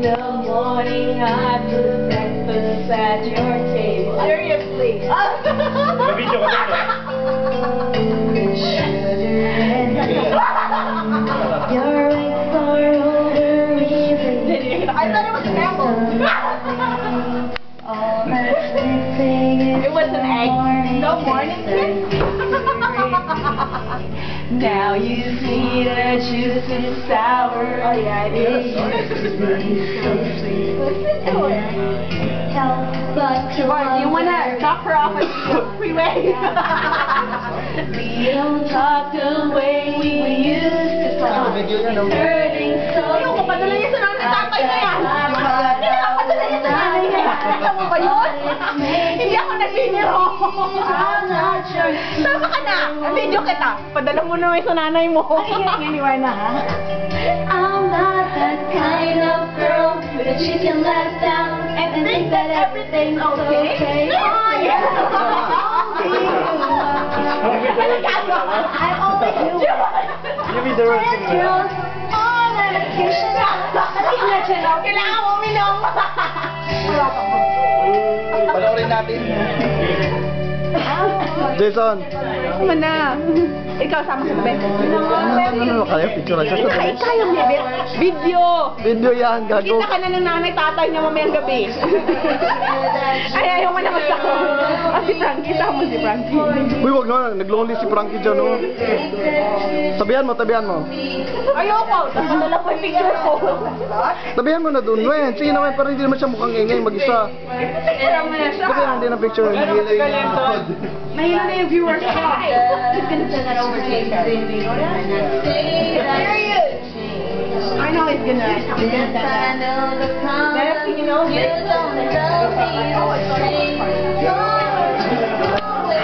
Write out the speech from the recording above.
the morning I put breakfast at your table. Seriously. Nag-video ka lang, Your eggs are over easy. I thought it was Campbell. It was an egg. No morning kiss. Now you see the juice is sour. Oh yeah, it is. Or you wanna drop her off at the freeway? We don't talk the way we used to talk. Hurting so. Yung kapadala niya sa nanay tatay na yan. Kapadala niya sa nanay na yan. Alam mo ba yun? Hindi ako nagbiniro. Sama ka na. Video kita. Padala mo na sa nanay mo. Ay, anyway na ha. I'm not that kind of girl that you can let down and think that everything's okay. Oh, yeah. I'm only human. Give me the rest of it. All medication. Kailangan mo uminom. Panoorin natin. Jason. Ano na? Ikaw sama sa bed. Ano kaya? Picture lang siya. Kaya mo bed? Video. Video yan, gago. Kita ka na ng nanay tatay niya mamayang gabi. Ay, ayaw mo naman sa ko. Si Frankie, sama mo si Frankie. Uy, wag na. Nag-lonely si Frankie dyan, no? Tabihan mo. Ayoko. Napadala ko yung picture ko. Tabihan mo na dun, Wen. Sige naman, parang hindi naman siya mukhang ingay mag-isa. Picture mo na siya. Tabihan din ang picture. Mahina na yung viewers ko. He's gonna send that over to you. Serious. I know he's gonna. Next thing you know,